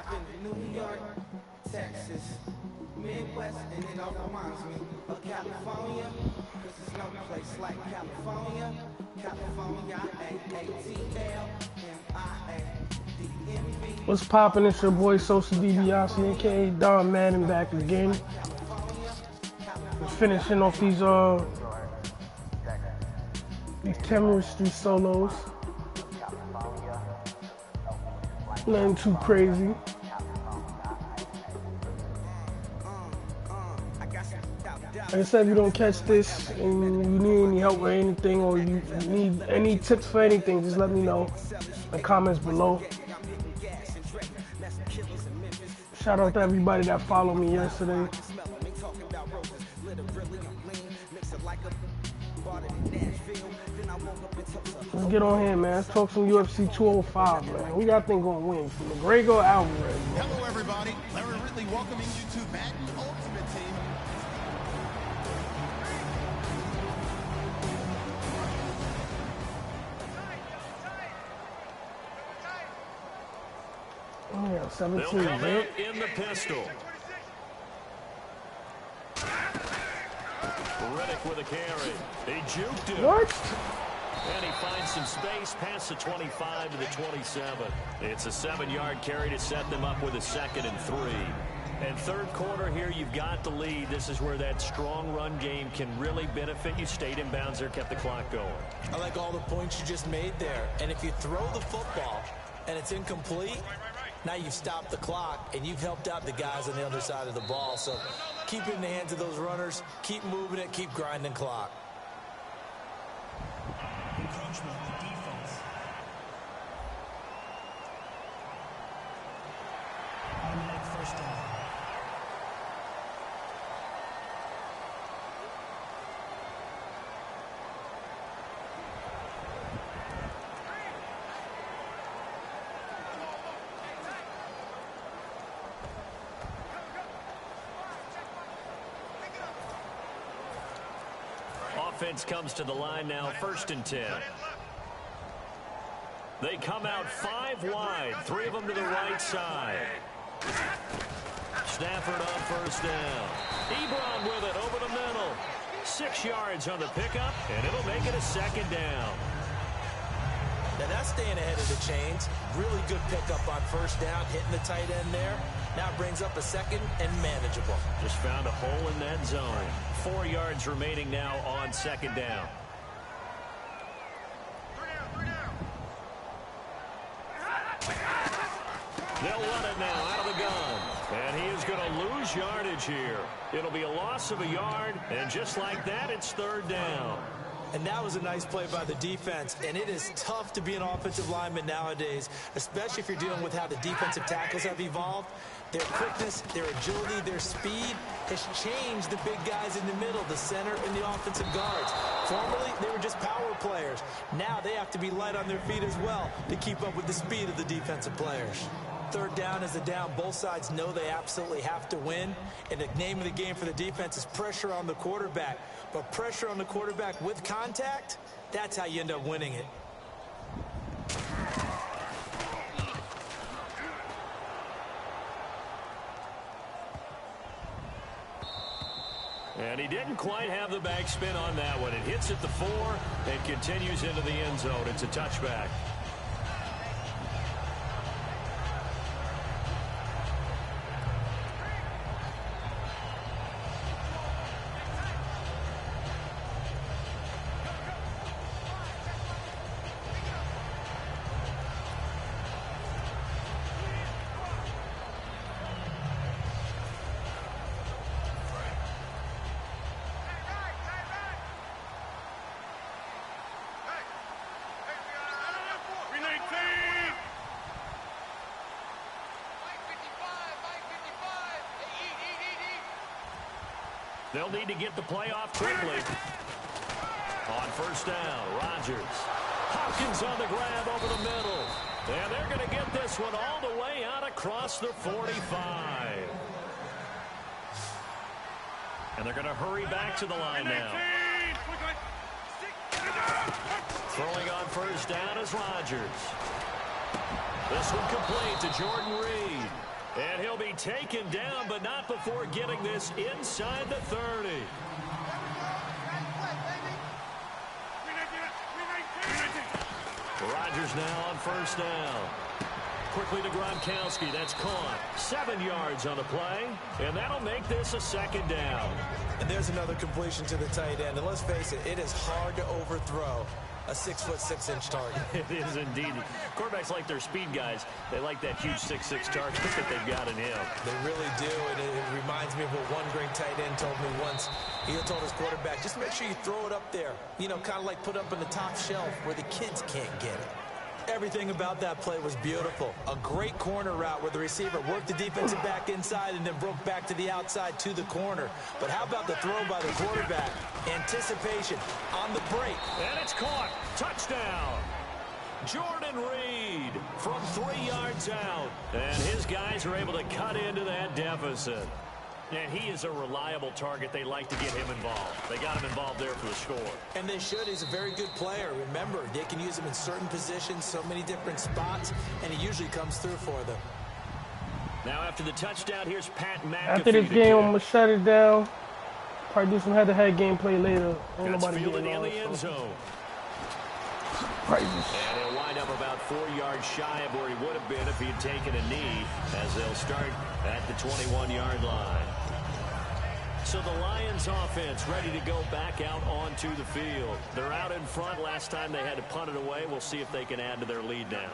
I've been to New York, Texas, Midwest, and it all reminds me of California, cause there's no place like California. California, A-A-T-L-M-I-A-D-N-V. What's poppin'? It's your boy Social DiBiase, aka Don Madden, back again. Finishing off these chemistry solos. Nothing too crazy. Like I said, if you don't catch this and you need any help or anything, or you need any tips for anything, just let me know in the comments below. Shout out to everybody that followed me yesterday. Let's get on here, man. Let's talk some UFC 205, man. We got things going to win from McGregor Alvarez. Hello, everybody. Larry Ridley welcoming you to Madden Ultimate Team. Oh, yeah, 17, They'll come man. in the pistol. Riddick with a carry. He juked him. What? And he finds some space past the 25 to the 27. It's a 7-yard carry to set them up with a 2nd and 3. And third quarter here, you've got the lead. This is where that strong run game can really benefit you. Stayed in bounds there, kept the clock going. I like all the points you just made there. And if you throw the football and it's incomplete, now you've stopped the clock and you've helped out the guys on the other side of the ball. So keep it in the hands of those runners. Keep moving it. Keep grinding clock. Encroachment on the defense. Automatic first down. Offense comes to the line now, 1st and 10. They come out 5 wide, 3 of them to the right side. Stafford on 1st down. Ebron with it over the middle. 6 yards on the pickup, and it'll make it a 2nd down. Now that's staying ahead of the chains. Really good pickup on 1st down, hitting the tight end there. Now it brings up a 2nd and manageable. Just found a hole in that zone. 4 yards remaining now on 2nd down. They'll run it now out of the gun. And he is going to lose yardage here. It'll be a loss of a yard, and just like that, it's 3rd down. And that was a nice play by the defense. And it is tough to be an offensive lineman nowadays, especially if you're dealing with how the defensive tackles have evolved. Their quickness, their agility, their speed has changed the big guys in the middle, the center, and the offensive guards. Formerly, they were just power players. Now they have to be light on their feet as well to keep up with the speed of the defensive players. 3rd down is the down. Both sides know they absolutely have to win. And the name of the game for the defense is pressure on the quarterback. But pressure on the quarterback with contact, that's how you end up winning it. And he didn't quite have the backspin on that one. It hits at the 4 and continues into the end zone. It's a touchback. They'll need to get the play off quickly. On 1st down, Rodgers. Hopkins on the grab over the middle. And they're going to get this one all the way out across the 45. And they're going to hurry back to the line now. Throwing on 1st down is Rodgers. This one complete to Jordan Reed. And he'll be taken down, but not before getting this inside the 30. Rodgers now on first down. Quickly to Gronkowski. That's caught. 7 yards on the play, and that'll make this a second down. And there's another completion to the tight end. And let's face it, it is hard to overthrow a 6'6" target. It is indeed. Quarterbacks like their speed guys. They like that huge 6'6" target that they've got in him. They really do, and it reminds me of what one great tight end told me once. He told his quarterback, just make sure you throw it up there. You know, kind of like put up on the top shelf where the kids can't get it. Everything about that play was beautiful. A great corner route where the receiver worked the defensive back inside and then broke back to the outside to the corner. But how about the throw by the quarterback? Anticipation on the break. And it's caught. Touchdown. Jordan Reed from 3 yards out. And his guys are able to cut into that deficit. And he is a reliable target. They like to get him involved. They got him involved there for the score. And they should. He's a very good player. Remember, they can use him in certain positions, so many different spots, and he usually comes through for them. Now after the touchdown, here's Pat McAfee. After this game, I'm going to shut it down. Probably do some head-to-head gameplay later. Ain't That's nobody fielded getting in on the end zone. Praises. And he'll wind up about 4 yards shy of where he would have been if he had taken a knee, as they'll start at the 21-yard line. So the Lions offense ready to go back out onto the field. They're out in front. Last time they had to punt it away. We'll see if they can add to their lead now.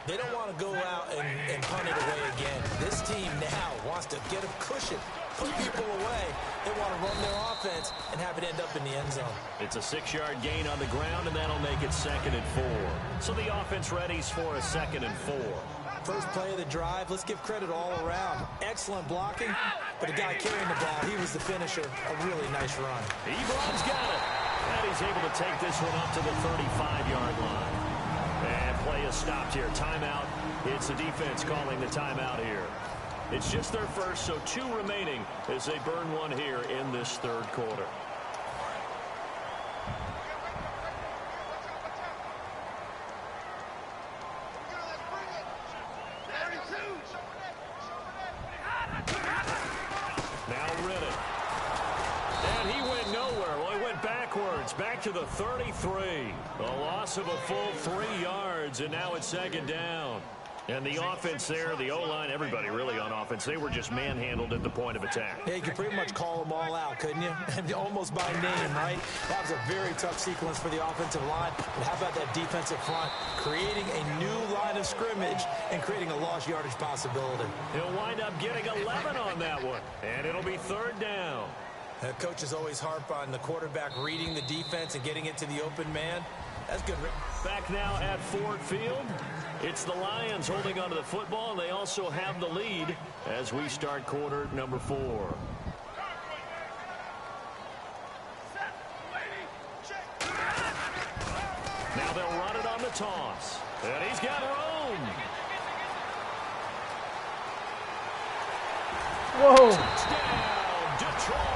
They don't want to go out and punt it away again. This team now wants to get a cushion, put people away. They want to run their offense and have it end up in the end zone. It's a 6-yard gain on the ground, and that'll make it 2nd and 4. So the offense readies for a 2nd and 4. First play of the drive, let's give credit all around. Excellent blocking, but the guy carrying the ball, he was the finisher. A really nice run. Ebron's got it. And he's able to take this one up to the 35-yard line. And play is stopped here. Timeout. It's the defense calling the timeout here. It's just their first, so 2 remaining as they burn one here in this 3rd quarter. Back to the 33. A loss of a full 3 yards, and now it's 2nd down. And the offense there, the O-line, everybody really on offense, they were just manhandled at the point of attack. Yeah, you could pretty much call them all out, couldn't you? Almost by name, right? That was a very tough sequence for the offensive line. But how about that defensive front? Creating a new line of scrimmage and creating a lost yardage possibility. He'll wind up getting 11 on that one, and it'll be 3rd down. Coaches always harp on the quarterback reading the defense and getting it to the open man. That's good. Back now at Ford Field. It's the Lions holding onto the football, and they also have the lead as we start quarter number 4. Now they'll run it on the toss. And he's got room. Whoa. Touchdown, Detroit.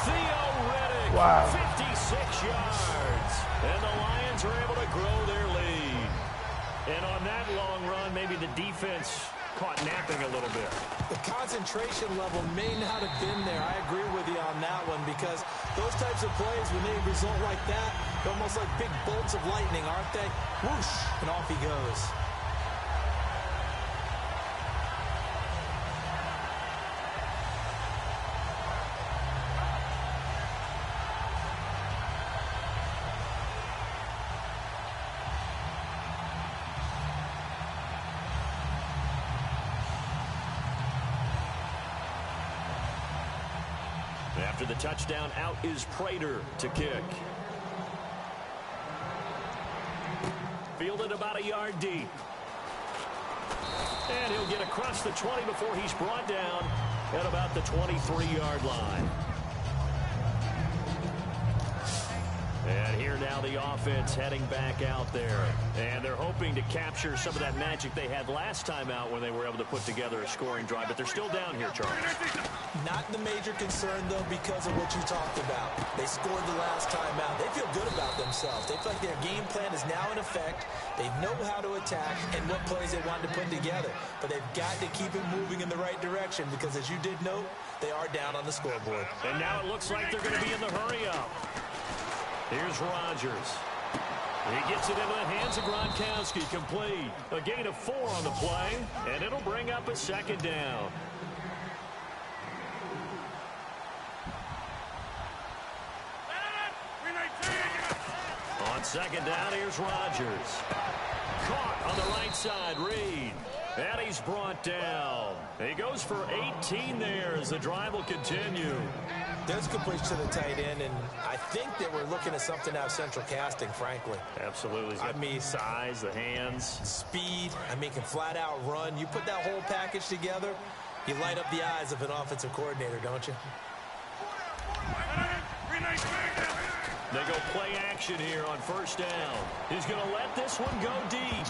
Theo Riddick, Wow. 56 yards. And the Lions are able to grow their lead. And on that long run, maybe the defense caught napping a little bit. The concentration level may not have been there. I agree with you on that one, because those types of plays, when they result like that, they're almost like big bolts of lightning, aren't they? Whoosh, and off he goes. After the touchdown, out is Prater to kick. Fielded about a yard deep. And he'll get across the 20 before he's brought down at about the 23-yard line. And here now the offense heading back out there. And they're hoping to capture some of that magic they had last time out when they were able to put together a scoring drive. But they're still down here, Charles. Not the major concern, though, because of what you talked about. They scored the last time out. They feel good about themselves. They feel like their game plan is now in effect. They know how to attack and what plays they want to put together. But they've got to keep it moving in the right direction because, as you did note, they are down on the scoreboard. And now it looks like they're going to be in the hurry-up. Here's Rodgers. He gets it into the hands of Gronkowski, complete. A gain of 4 on the play, and it'll bring up a second down. On second down, here's Rodgers. Caught on the right side, Reed. And he's brought down. He goes for 18 there as the drive will continue. There's completion to the tight end, and I think that we're looking at something out of central casting, frankly. Absolutely. I mean, size, the hands. Speed. I mean, can flat out run. You put that whole package together, you light up the eyes of an offensive coordinator, don't you? They go play action here on first down. He's going to let this one go deep.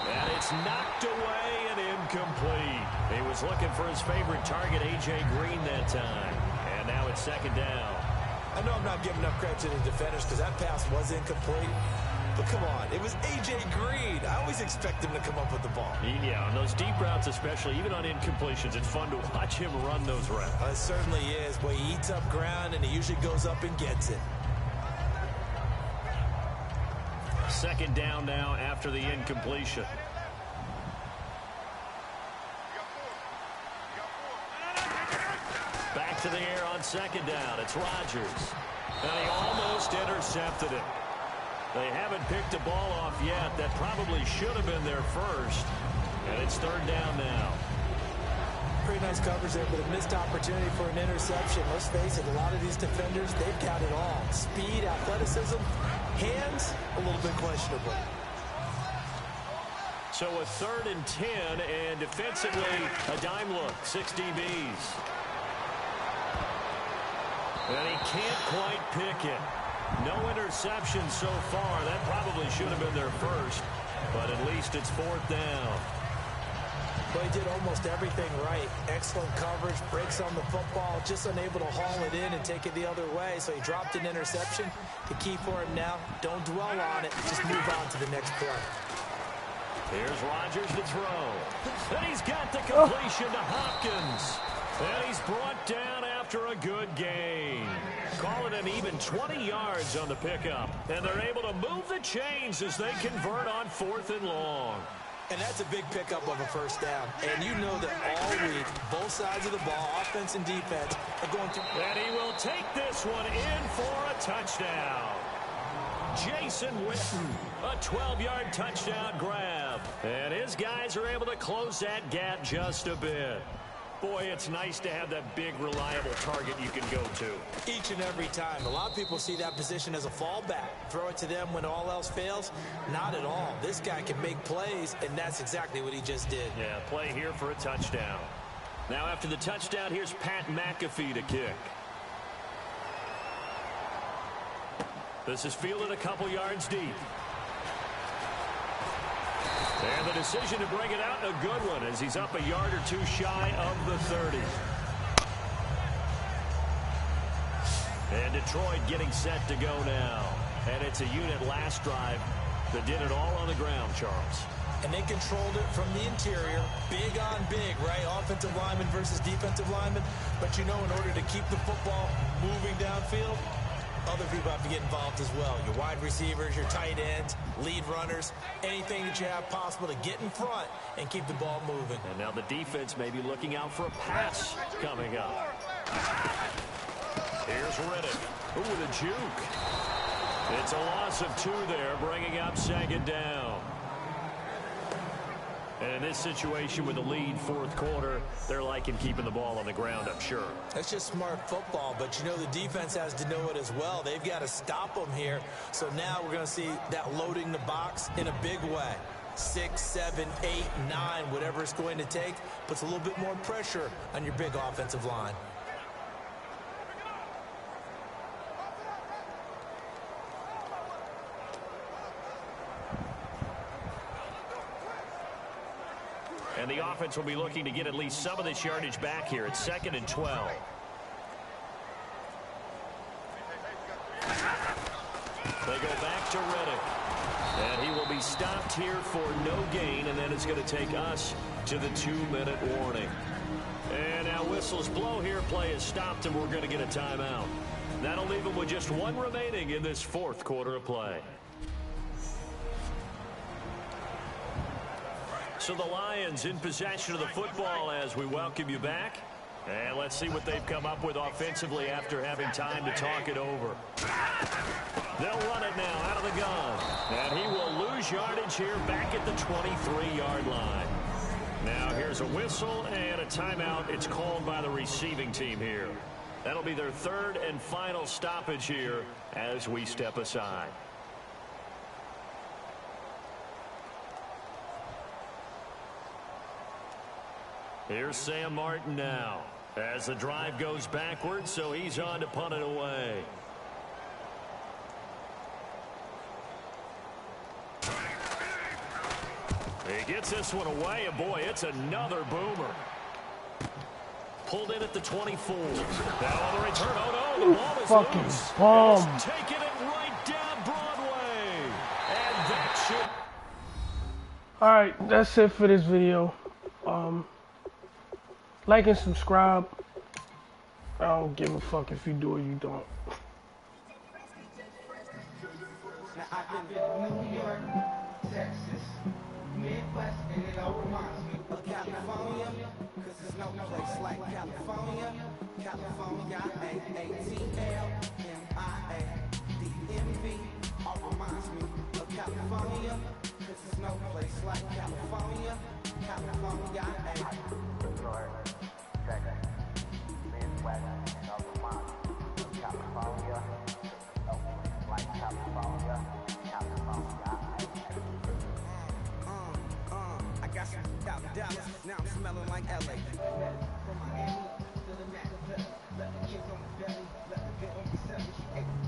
And it's knocked away and incomplete. He was looking for his favorite target, A.J. Green, that time. And now it's second down. I know I'm not giving enough credit to the defenders because that pass was incomplete. But come on, it was A.J. Green. I always expect him to come up with the ball. Yeah, on those deep routes especially, even on incompletions, it's fun to watch him run those routes. It certainly is. Boy, he eats up ground, and he usually goes up and gets it. Second down now after the incompletion. Back to the air on second down. It's Rodgers. And he almost intercepted it. They haven't picked a ball off yet. That probably should have been their first. And it's third down now. Pretty nice coverage there, but a missed opportunity for an interception. Let's face it, a lot of these defenders, they've got it all. Speed, athleticism, hands, a little bit questionable. So a 3rd and 10, and defensively, a dime look, 6 DBs. And he can't quite pick it. No interception so far. That probably should have been their first, but at least it's 4th down. Well, he did almost everything right. Excellent coverage, breaks on the football, just unable to haul it in and take it the other way. So he dropped an interception. The key for him now, don't dwell on it. Just move on to the next play. Here's Rodgers to throw. And he's got the completion to Hopkins. And he's brought down after a good gain. Call it an even 20 yards on the pickup. And they're able to move the chains as they convert on 4th and long. And that's a big pickup of a first down. And you know that all week, both sides of the ball, offense and defense, are going through. And he will take this one in for a touchdown. Jason Witten, a 12-yard touchdown grab. And his guys are able to close that gap just a bit. Boy, it's nice to have that big, reliable target you can go to. Each and every time. A lot of people see that position as a fallback. Throw it to them when all else fails. Not at all. This guy can make plays, and that's exactly what he just did. Yeah, play here for a touchdown. Now after the touchdown, here's Pat McAfee to kick. This is fielded a couple yards deep. And the decision to bring it out, a good one, as he's up a yard or two shy of the 30. And Detroit getting set to go now. And it's a unit last drive that did it all on the ground, Charles. And they controlled it from the interior. Big on big, right? Offensive lineman versus defensive lineman. But you know, in order to keep the football moving downfield, other people have to get involved as well. Your wide receivers, your tight ends, lead runners, anything that you have possible to get in front and keep the ball moving. And now the defense may be looking out for a pass coming up. Here's Riddick. Ooh, with a juke. It's a loss of 2 there, bringing up second down. And in this situation with the lead 4th quarter, they're liking keeping the ball on the ground, I'm sure. That's just smart football, but you know the defense has to know it as well. They've got to stop them here. So now we're going to see that loading the box in a big way. 6, 7, 8, 9, whatever it's going to take, puts a little bit more pressure on your big offensive line. And the offense will be looking to get at least some of this yardage back here. It's 2nd and 12. They go back to Reddick. And he will be stopped here for no gain, and then it's going to take us to the 2-minute warning. And now whistles blow here. Play is stopped, and we're going to get a timeout. That'll leave him with just one remaining in this 4th quarter of play. So the Lions in possession of the football as we welcome you back. And let's see what they've come up with offensively after having time to talk it over. They'll run it now out of the gun. And he will lose yardage here back at the 23-yard line. Now here's a whistle and a timeout. It's called by the receiving team here. That'll be their 3rd and final stoppage here as we step aside. Here's Sam Martin now as the drive goes backwards, so he's on to punt it away. He gets this one away, and boy, it's another boomer. Pulled in at the 24. Now on the return, oh no, the ball is fucking loose. bomb. It's taking it right down Broadway. And that should... Alright, that's it for this video. Like and subscribe. I don't give a fuck if you do or you don't. Now I've been to New York, Texas, Midwest, and it all reminds me of California, cause there's no place like California. California, A-A-T-L-M-I-A-D-M-V, all reminds me of California, cause there's no place like California. California, I got some out of Dallas, now I'm smelling like LA. From Miami to the Mac, let the kids on the belly, let the get on the 7.